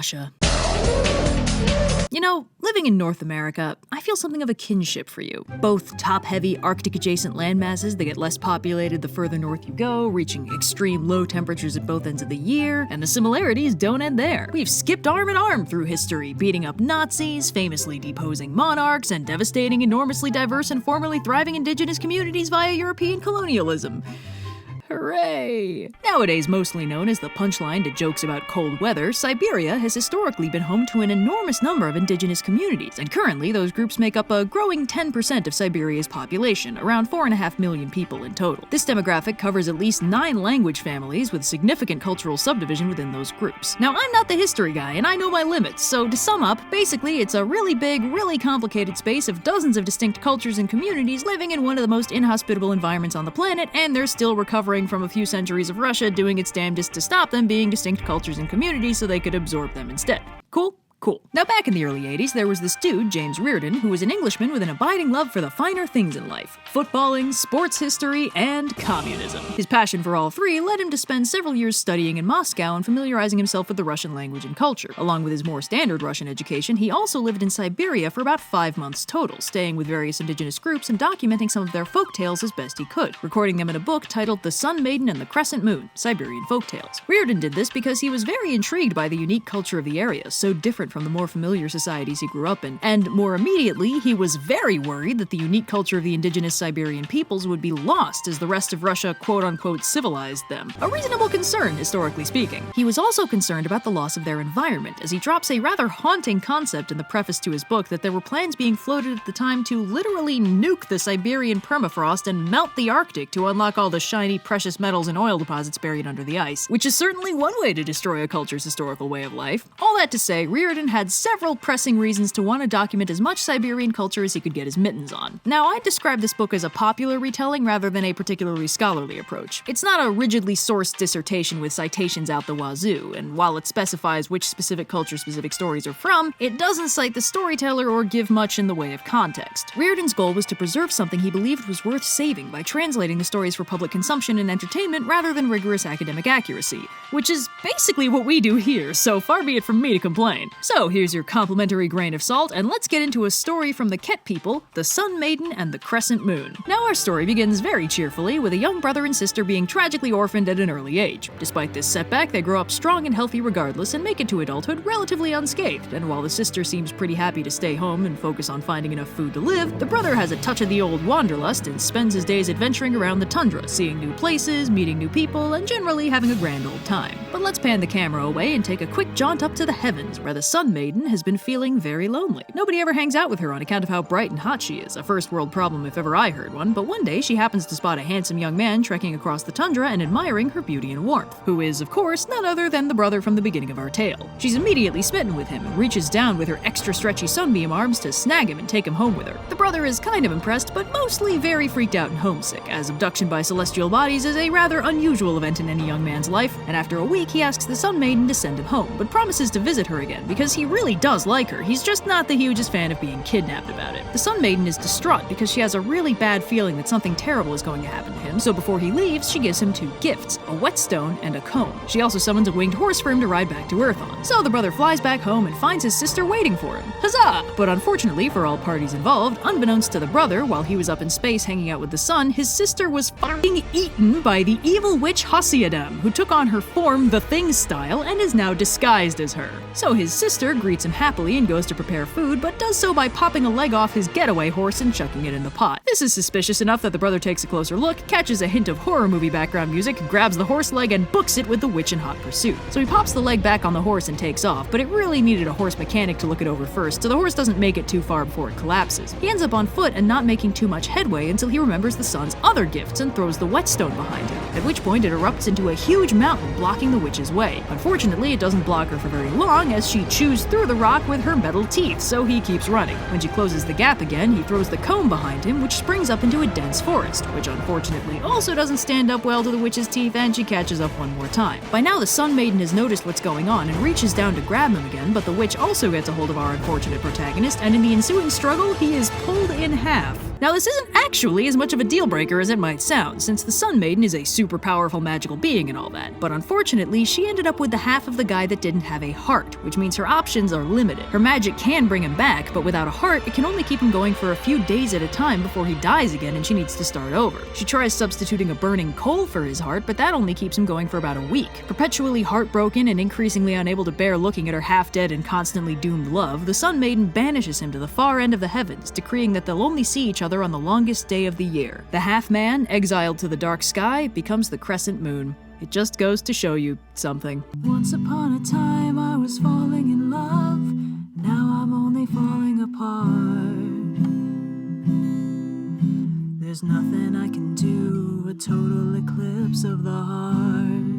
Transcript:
Russia. You know, living in North America, I feel something of a kinship for you. Both top-heavy Arctic-adjacent landmasses that get less populated the further north you go, reaching extreme low temperatures at both ends of the year, and the similarities don't end there. We've skipped arm in arm through history, beating up Nazis, famously deposing monarchs, and devastating enormously diverse and formerly thriving indigenous communities via European colonialism. Hooray! Nowadays mostly known as the punchline to jokes about cold weather, Siberia has historically been home to an enormous number of indigenous communities, and currently those groups make up a growing 10% of Siberia's population, around 4.5 million people in total. This demographic covers at least 9 language families with significant cultural subdivision within those groups. Now, I'm not the history guy, and I know my limits, so to sum up, basically it's a really big, really complicated space of dozens of distinct cultures and communities living in one of the most inhospitable environments on the planet, and they're still recovering from a few centuries of Russia doing its damnedest to stop them being distinct cultures and communities so they could absorb them instead. Cool? Cool. Now, back in the early 80s, there was this dude, James Reardon, who was an Englishman with an abiding love for the finer things in life: footballing, sports history, and communism. His passion for all three led him to spend several years studying in Moscow and familiarizing himself with the Russian language and culture. Along with his more standard Russian education, he also lived in Siberia for about 5 months total, staying with various indigenous groups and documenting some of their folktales as best he could, recording them in a book titled The Sun, Maiden, and the Crescent Moon, Siberian Folktales. Reardon did this because he was very intrigued by the unique culture of the area, so different from the more familiar societies he grew up in, and more immediately, he was very worried that the unique culture of the indigenous Siberian peoples would be lost as the rest of Russia quote-unquote civilized them. A reasonable concern, historically speaking. He was also concerned about the loss of their environment, as he drops a rather haunting concept in the preface to his book that there were plans being floated at the time to literally nuke the Siberian permafrost and melt the Arctic to unlock all the shiny precious metals and oil deposits buried under the ice, which is certainly one way to destroy a culture's historical way of life. All that to say, Reardon had several pressing reasons to want to document as much Siberian culture as he could get his mittens on. Now, I'd describe this book as a popular retelling rather than a particularly scholarly approach. It's not a rigidly sourced dissertation with citations out the wazoo, and while it specifies which specific culture specific stories are from, it doesn't cite the storyteller or give much in the way of context. Reardon's goal was to preserve something he believed was worth saving by translating the stories for public consumption and entertainment rather than rigorous academic accuracy, which is basically what we do here, so far be it from me to complain. So here's your complimentary grain of salt, and let's get into a story from the Ket people, the Sun, Maiden, and the Crescent Moon. Now our story begins very cheerfully, with a young brother and sister being tragically orphaned at an early age. Despite this setback, they grow up strong and healthy regardless and make it to adulthood relatively unscathed, and while the sister seems pretty happy to stay home and focus on finding enough food to live, the brother has a touch of the old wanderlust and spends his days adventuring around the tundra, seeing new places, meeting new people, and generally having a grand old time. But let's pan the camera away and take a quick jaunt up to the heavens, where the Sun Maiden has been feeling very lonely. Nobody ever hangs out with her on account of how bright and hot she is, a first world problem if ever I heard one, but one day she happens to spot a handsome young man trekking across the tundra and admiring her beauty and warmth, who is, of course, none other than the brother from the beginning of our tale. She's immediately smitten with him and reaches down with her extra stretchy sunbeam arms to snag him and take him home with her. The brother is kind of impressed, but mostly very freaked out and homesick, as abduction by celestial bodies is a rather unusual event in any young man's life, and after a week he asks the Sun Maiden to send him home, but promises to visit her again because he really does like her. He's just not the hugest fan of being kidnapped about it. The Sun Maiden is distraught because she has a really bad feeling that something terrible is going to happen to him, so before he leaves, she gives him 2 gifts, a whetstone and a comb. She also summons a winged horse for him to ride back to Earth on. So the brother flies back home and finds his sister waiting for him. Huzzah! But unfortunately for all parties involved, unbeknownst to the brother, while he was up in space hanging out with the sun, his sister was f***ing eaten by the evil witch Hasiadam, who took on her form the Thing style and is now disguised as her. So his sister greets him happily and goes to prepare food, but does so by popping a leg off his getaway horse and chucking it in the pot. This is suspicious enough that the brother takes a closer look, catches a hint of horror movie background music, grabs the horse leg, and books it with the witch in hot pursuit. So he pops the leg back on the horse and takes off, but it really needed a horse mechanic to look it over first, so the horse doesn't make it too far before it collapses. He ends up on foot and not making too much headway until he remembers the sun's other gifts and throws the whetstone behind him, at which point it erupts into a huge mountain blocking the witch's way. Unfortunately, it doesn't block her for very long as she chews through the rock with her metal teeth, so he keeps running. When she closes the gap again, he throws the comb behind him, which springs up into a dense forest, which unfortunately also doesn't stand up well to the witch's teeth, and she catches up one more time. By now, the Sun Maiden has noticed what's going on and reaches down to grab him again, but the witch also gets a hold of our unfortunate protagonist, and in the ensuing struggle, he is pulled in half. Now, this isn't actually as much of a deal breaker as it might sound, since the Sun Maiden is a super powerful magical being and all that. But unfortunately, she ended up with the half of the guy that didn't have a heart, which means her options are limited. Her magic can bring him back, but without a heart, it can only keep him going for a few days at a time before he dies again and she needs to start over. She tries substituting a burning coal for his heart, but that only keeps him going for about a week. Perpetually heartbroken and increasingly unable to bear looking at her half-dead and constantly doomed love, the Sun Maiden banishes him to the far end of the heavens, decreeing that they'll only see each other on the longest day of the year. The half-man, exiled to the dark sky, becomes the crescent moon. It just goes to show you something. Once upon a time I was falling in love, now I'm only falling apart. There's nothing I can do, a total eclipse of the heart.